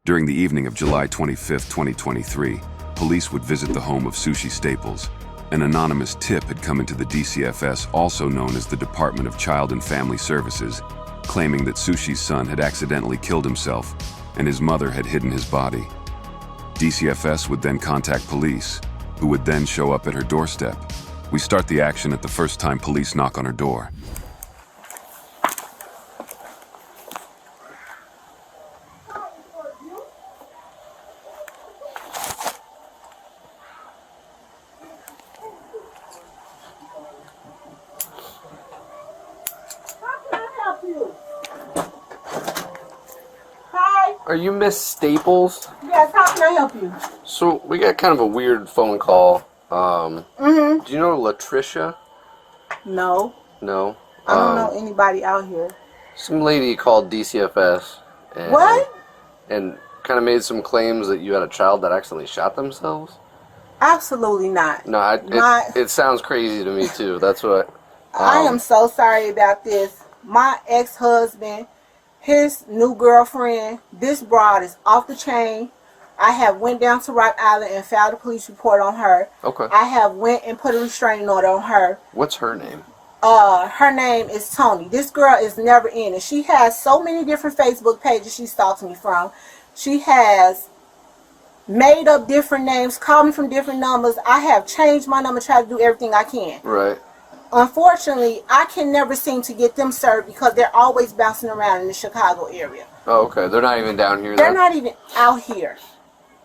During the evening of July 25, 2023, police would visit the home of Sushi Staples. An anonymous tip had come into the DCFS, also known as the Department of Child and Family Services, claiming that Sushi's son had accidentally killed himself and his mother had hidden his body. DCFS would then contact police, who would then show up at her doorstep. We start the action at the first time police knock on her door. Are you Miss Staples? Yes, how can I help you? So, we got kind of a weird phone call. Do you know Latricia? No. No? I don't know anybody out here. Some lady called DCFS. And, What? And kind of made some claims that you had a child that accidentally shot themselves? Absolutely not. No, it sounds crazy to me, too. That's what... I am so sorry about this. My ex-husband, his new girlfriend, this broad is off the chain. I have went down to Rock Island and filed a police report on her. Okay. I have went and put a restraining order on her. What's her name? Her name is Tony. This girl is never in it. She has so many different Facebook pages she stalks me from. She has made up different names, called me from different numbers. I have changed my number, tried to do everything I can. Right. Unfortunately, I can never seem to get them served because they're always bouncing around in the Chicago area. Oh, okay. They're not even down here They're then? not even out here.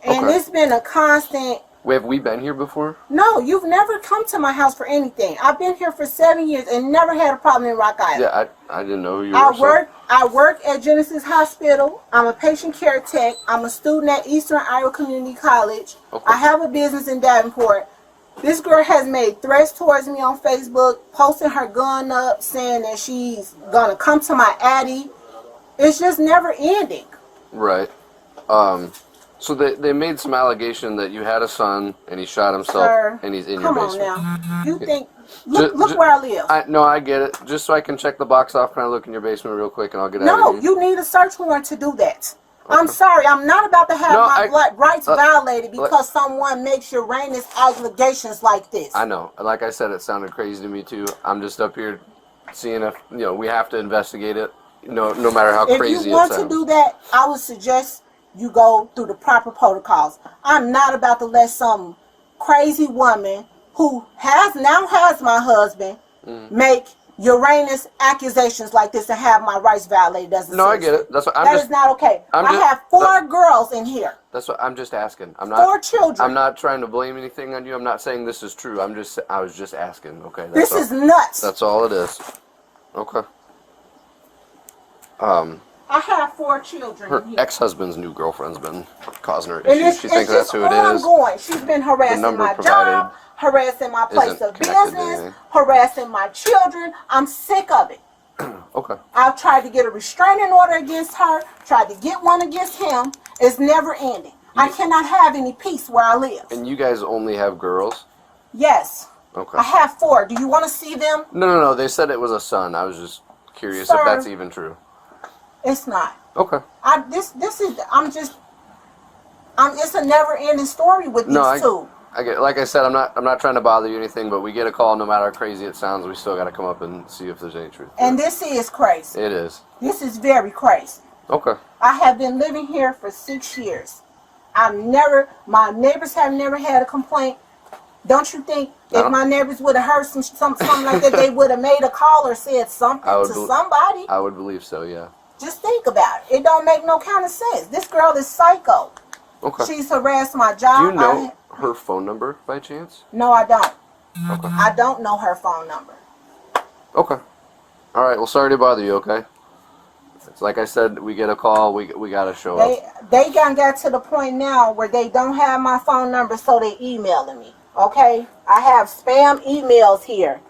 And Okay. it's been a constant... Have we been here before? No, you've never come to my house for anything. I've been here for 7 years and never had a problem in Rock Island. Yeah, I didn't know who you were. I work at Genesis Hospital. I'm a patient care tech. I'm a student at Eastern Iowa Community College. Okay. I have a business in Davenport. This girl has made threats towards me on Facebook, posting her gun up, saying that she's gonna come to my addy. It's just never ending. Right. So they made some allegation that you had a son and he shot himself. Sir, And he's in your basement. Come on now. You think... Look where I live. No, I get it. Just so I can check the box off, can I look in your basement real quick and I'll get out of No, here? you need a search warrant to do that. I'm sorry. I'm not about to have my rights violated because someone makes Uranus allegations like this. I know. Like I said, it sounded crazy to me too. I'm just up here seeing if, we have to investigate it, no matter how crazy it sounds. If you want to do that, I would suggest you go through the proper protocols. I'm not about to let some crazy woman who has my husband make Uranus accusations like this and have my rights violated. No, I get it. That's what That is not okay. I have 4 girls in here. That's what I'm just asking. I'm not 4 children. I'm not trying to blame anything on you. I'm not saying this is true. I was just asking. Okay. This is nuts. That's all it is. Okay. I have 4 children. Her here. ex-husband's new girlfriend's been causing her And issues. She thinks that's who it is. Ongoing. She's been harassing my job, harassing my place of business, harassing my children. I'm sick of it. Okay. I've tried to get a restraining order against her, tried to get one against him. It's never ending. I cannot have any peace where I live. And you guys only have girls? Yes. Okay. I have 4. Do you want to see them? No. They said it was a son. I was just curious if that's even true. It's not. Okay. It's a never-ending story with these two. I get, like I said, I'm not trying to bother you or anything, but we get a call, no matter how crazy it sounds, we still got to come up and see if there's any truth. And this is crazy. It is. This is very crazy. Okay. I have been living here for 6 years. My neighbors have never had a complaint. Don't you think if my neighbors would have heard something like that, they would have made a call or said something to somebody? I would believe so, yeah. Just think about it. It don't make no kind of sense. This girl is psycho. Okay. She's harassed my job. Do you know her phone number by chance? No, I don't. Okay. I don't know her phone number. Okay. All right. Well, sorry to bother you. Okay. It's like I said, we get a call. We gotta show up. They got to the point now where they don't have my phone number, so they emailing me. Okay. I have spam emails here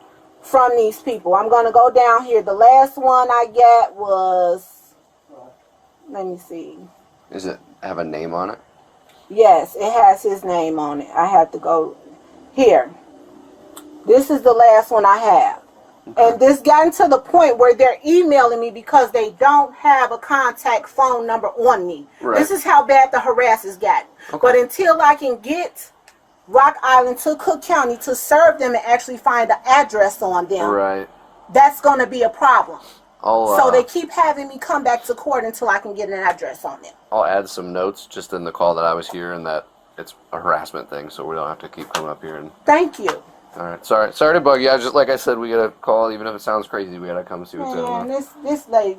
from these people. I'm gonna go down here. The last one I got was. Let me see. Does it have a name on it? Yes, it has his name on it. I have to go here. This is the last one I have. And this gotten to the point where they're emailing me because they don't have a contact phone number on me. Right. This is how bad the harass has gotten. Okay. But until I can get Rock Island to Cook County to serve them and actually find the address on them, Right. that's going to be a problem. So they I'll keep having me come back to court until I can get an address on them. I'll add some notes just in the call that I was here and that it's a harassment thing, so we don't have to keep coming up here and. Thank you. All right, sorry to bug you. I just like I said, we gotta call, even if it sounds crazy. We gotta come see what's going on. Man, this lady,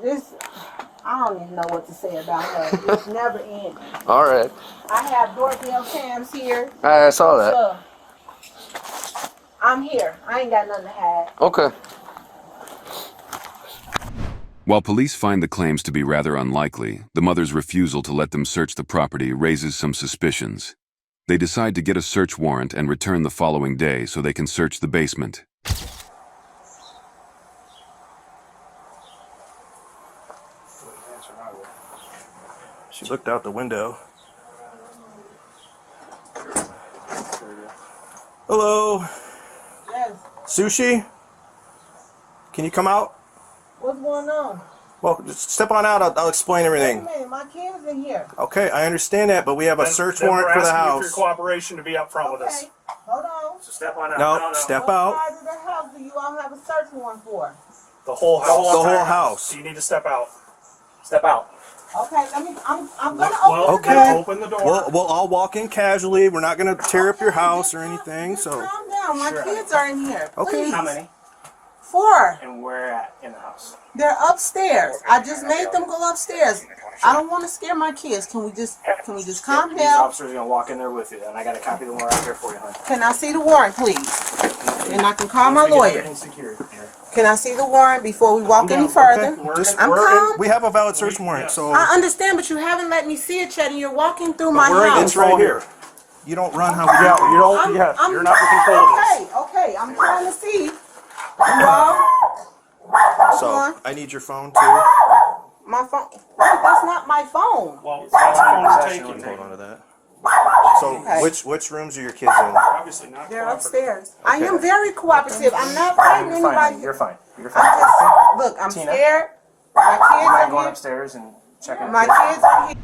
I don't even know what to say about her. It's never ending. All right, I have doorbell cams here. I saw that. So, I'm here. I ain't got nothing to hide. Okay. While police find the claims to be rather unlikely, the mother's refusal to let them search the property raises some suspicions. They decide to get a search warrant and return the following day so they can search the basement. She looked out the window. Hello, Yes. Sushi? Can you come out? What's going on? Well, just step on out. I'll explain Wait a everything. minute. My kid's in here. Okay, I understand that, but we have a search warrant for the We're asking you for house. your cooperation to be up front with us. Okay. Hold on. So step on out. No, step What out. side of the house do you all have a search warrant for? The whole house. The whole entire house. So you need to step out. Step out. Okay, I'm gonna Well, open Okay. the door. Open the door. We'll all walk in casually. We're not going to tear up your house or anything, Just so. calm down. My Sure. kids are in here. Okay. Please. How many? 4. And where at in the house? They're upstairs. I just made them go upstairs. I don't want to scare my kids. Can we just calm These down? officers are gonna walk in there with you, and I got a copy of the warrant out here for you, honey. Can I see the warrant, please? And I can call my Once we get lawyer. everything secured here. Can I see the warrant before we walk any further? Just, I'm calm. we have a valid search warrant, so I understand, but you haven't let me see it, Chet, and you're walking through my house. it's right here. You don't run how we Yeah, do. you don't. I'm- Yeah, I'm- you're not in control of this. Okay. I'm trying to see. You all? So I need your phone too. My phone. That's not my phone. Well, that's the phone to take Hold you. on to that. So Okay. which rooms are your kids in? Obviously not. They're cooperative. upstairs. I am very cooperative. I'm not fighting You're fine. anybody. You're fine. You're I'm fine. just, look, I'm Tina? scared. My kids Mind are going here. upstairs and checking. My kids are here.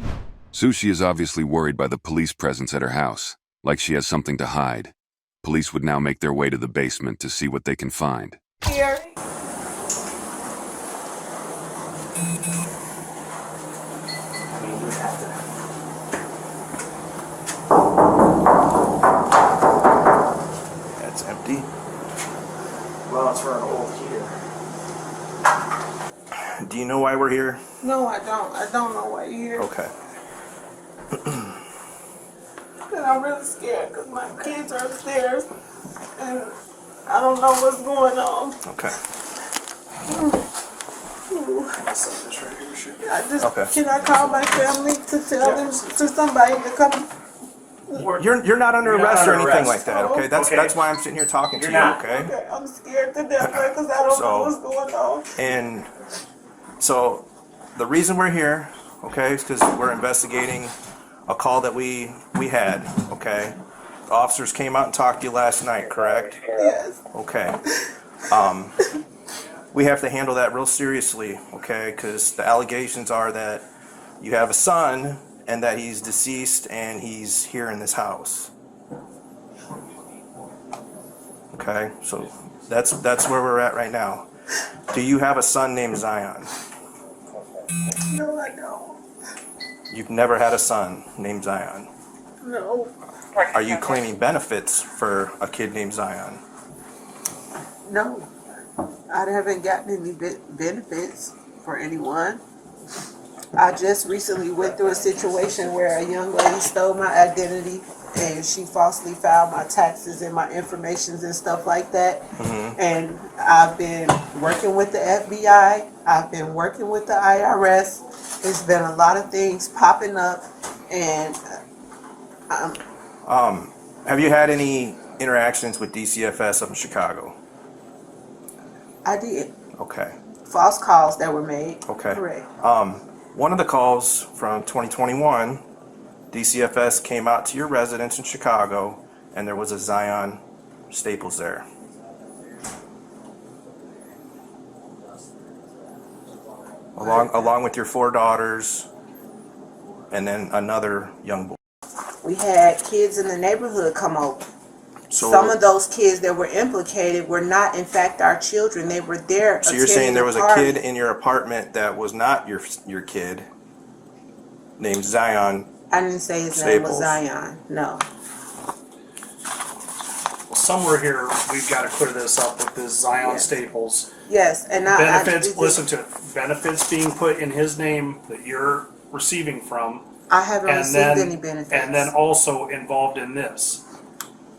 Sushi is obviously worried by the police presence at her house, like she has something to hide. Police would now make their way to the basement to see what they can find. Here. I mean, you have to. That's empty. Well, it's for an old heater. Do you know why we're here? No, I don't. I don't know why you're here. Okay. And I'm really scared because my kids are upstairs and I don't know what's going on. Okay. I just Okay. Can I call my family to tell them to somebody to come? You're not under You're not arrest or under anything arrest. like that. Okay. That's Okay. that's why I'm sitting here talking to You're you. not. Okay. Okay, I'm scared to death because I don't know what's going on. And so the reason we're here, okay, is because we're investigating a call that we had, okay? The officers came out and talked to you last night, correct? Yes. Okay. We have to handle that real seriously, okay? Because the allegations are that you have a son and that he's deceased and he's here in this house. Okay, so that's where we're at right now. Do you have a son named Zion? No, I don't. You've never had a son named Zion. No. Are you claiming benefits for a kid named Zion? No. I haven't gotten any benefits for anyone. I just recently went through a situation where a young lady stole my identity and she falsely filed my taxes and my informations and stuff like that. Mm-hmm. And I've been working with the FBI. I've been working with the IRS. There's been a lot of things popping up, and Have you had any interactions with DCFS up in Chicago? I did. Okay. False calls that were made. Okay. Correct. One of the calls from 2021, DCFS came out to your residence in Chicago, and there was a Zion Staples there. along with your 4 daughters, and then another young boy. We had kids in the neighborhood come over. So, Some of those kids that were implicated were not, in fact, our children. They were there. so you're saying there was a party. kid in your apartment that was not your kid, named Zion? I didn't say his name was Staples. Zion. No. Somewhere here, we've got to clear this up with this Zion Yes. Staples. Yes, and Benefits, listen to it. Benefits being put in his name that you're receiving from. I haven't And received then, any benefits. and then also involved in this.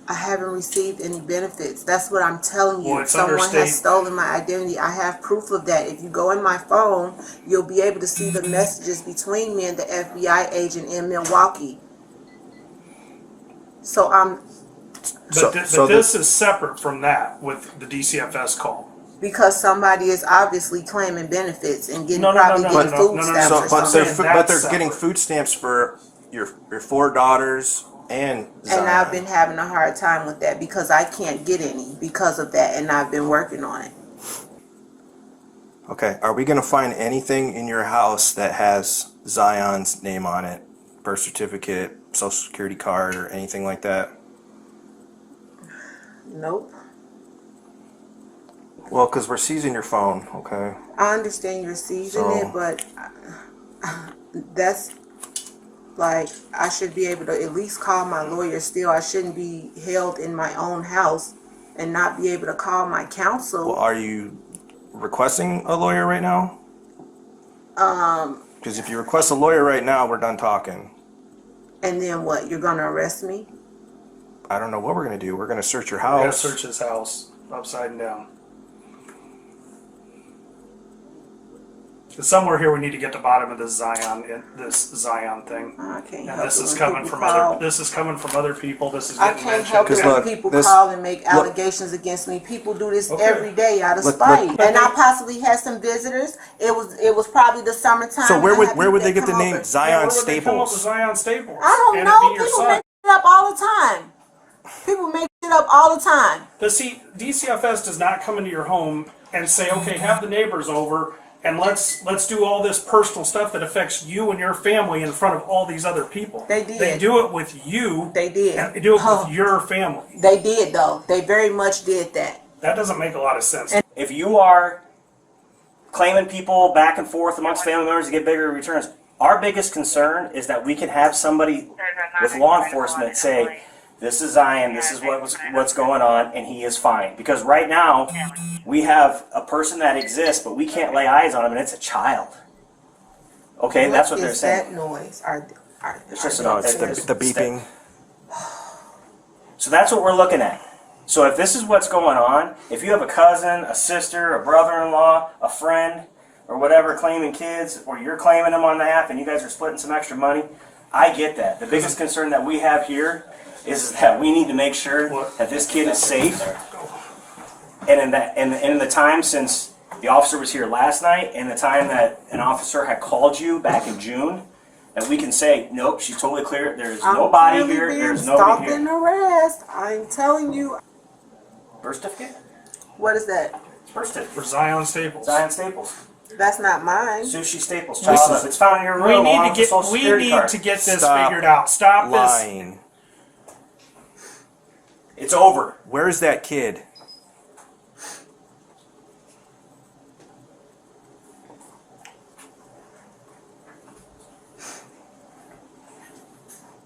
I haven't received any benefits. That's what I'm telling you. Well, it's under Someone state- has stolen my identity. I have proof of that. If you go in my phone, you'll be able to see the messages between me and the FBI agent in Milwaukee. So But, this is separate from that with the DCFS call. because somebody is obviously claiming benefits and getting No, probably getting food no, stamps So, or but something. That's they're separate. getting food stamps for your 4 daughters and Zion. And I've been having a hard time with that because I can't get any because of that, and I've been working on it. Okay, are we going to find anything in your house that has Zion's name on it? Birth certificate, social security card, or anything like that? Nope. Well, because we're seizing your phone, okay? I understand you're seizing So- it, but that's like, I should be able to at least call my lawyer still. I shouldn't be held in my own house and not be able to call my counsel. Well, are you requesting a lawyer right now? Because if you request a lawyer right now, we're done talking. And then what? You're gonna arrest me? I don't know what we're going to do. We're going to search your We're going to house. search his house upside and down. Somewhere here we need to get to the bottom of this Zion thing. I can't And help this it is when coming people from call. other. This is coming from other people. This is I getting can't mentioned. help it 'Cause when look, people this- call and make look- allegations against me. People do this Okay. every day out of Look, spite. look- And I possibly had some visitors. It was probably the summertime. So where and I would had where would people they get that the come name over. Zion Where would they come up with Staples? Zion Staples? I don't And know. it be your People son. make it up all the time. People make it up all the time. But see, DCFS does not come into your home and say, okay, have the neighbors over and let's do all this personal stuff that affects you and your family in front of all these other people. They did. They do it with you. They did. And they do it Oh. with your family. They did though. They very much did that. That doesn't make a lot of sense. If you are claiming people back and forth amongst family members to get bigger returns, our biggest concern is that we can have somebody with law enforcement say, this is Zion, this is what's going on, and he is fine. Because right now, we have a person that exists, but we can't lay eyes on him, and it's a child. Okay, that's what they're is saying. that noise? It's just No, an it's the beeping. So that's what we're looking at. So if this is what's going on, if you have a cousin, a sister, a brother-in-law, a friend, or whatever claiming kids, or you're claiming them on the app and you guys are splitting some extra money, I get that. The biggest concern that we have here is that we need to make sure that this kid is safe. And in the time since the officer was here last night and the time that an officer had called you back in June, that we can say, nope, she's totally clear. There's nobody I'm here. really There's being stalked nobody and here. harassed. I'm telling you. Birth certificate? What is that? Birth certificate. For Zion Staples. Zion Staples. That's not mine. Sushi Staples. Child. It's found in your We room. along need with to the Social we Security need card. to get this Stop figured out. Stop this. Lying. It's over. Where's that kid?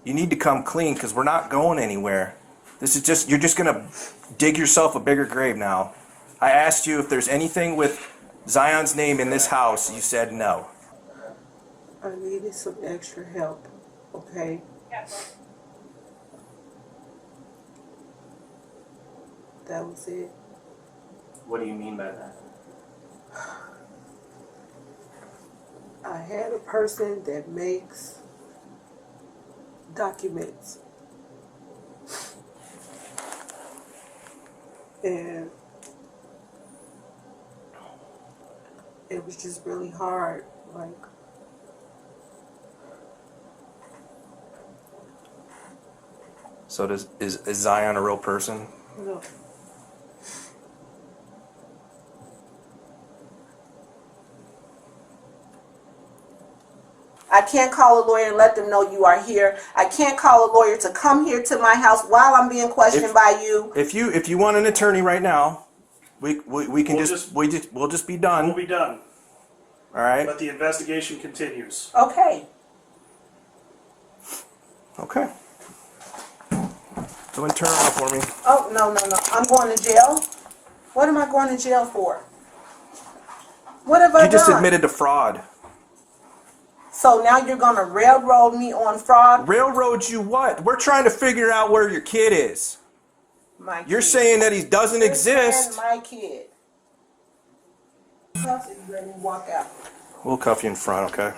You need to come clean because we're not going anywhere. This is just, you're just going to dig yourself a bigger grave now. I asked you if there's anything with Zion's name in this house. You said no. I needed some extra help. Okay. That was it. What do you mean by that? I had a person that makes documents. And it was just really hard. Like, So is Zion a real person? no. I can't call a lawyer and let them know you are here. I can't call a lawyer to come here to my house while I'm being questioned by you. If you want an attorney right now, we can we'll just be done. We'll be done. All right. But the investigation continues. Okay. Okay. Go and turn around for me. Oh, no. I'm going to jail. What am I going to jail for? What have I done? You just admitted to fraud. So now you're going to railroad me on fraud? Railroad you what? We're trying to figure out where your kid is. My kid. You're saying that he doesn't exist. My kid. Cuff it, you ready to walk out. We'll cuff you in front, okay?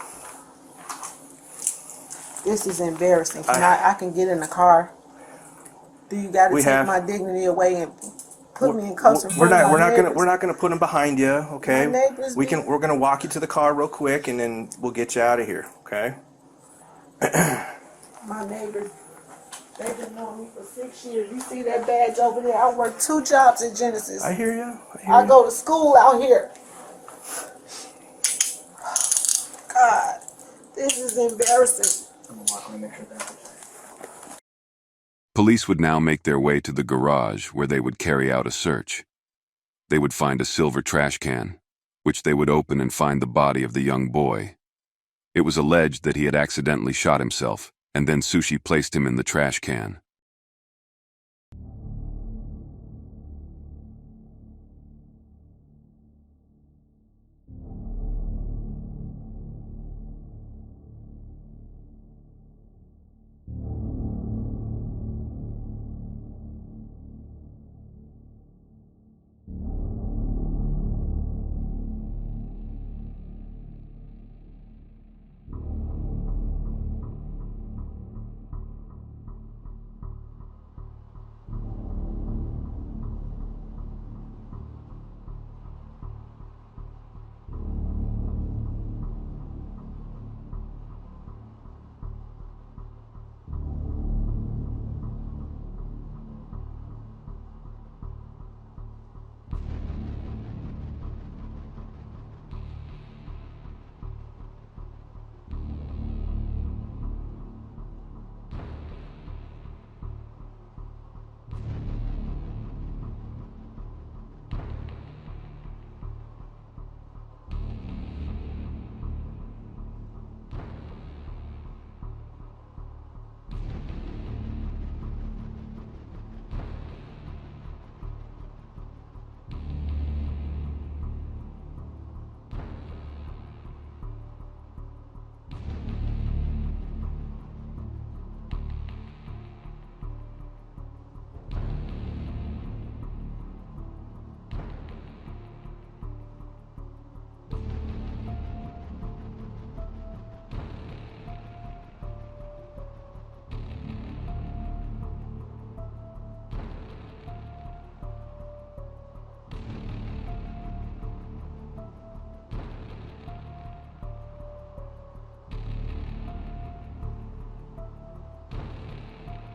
This is embarrassing. I can get in the car. Do you got to take my dignity away and put me in cuffs? We're not gonna put him behind you, okay? We're gonna walk you to the car real quick, and then we'll get you out of here, okay? My neighbors, they've been knowing me for 6 years. You see that badge over there? I work 2 jobs at Genesis. I hear you. I go to school out here. God, this is embarrassing. I'm gonna walk and make sure that. Police would now make their way to the garage where they would carry out a search. They would find a silver trash can, which they would open and find the body of the young boy. It was alleged that he had accidentally shot himself, and then Sushi placed him in the trash can.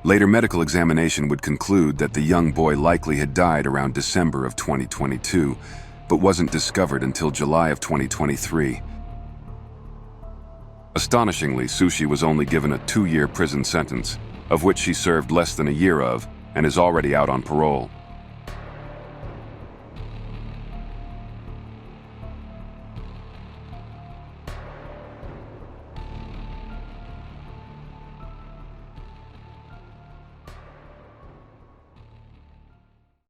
Later medical examination would conclude that the young boy likely had died around December of 2022, but wasn't discovered until July of 2023. Astonishingly, Sushi was only given a 2-year prison sentence, of which she served less than a year of, and is already out on parole.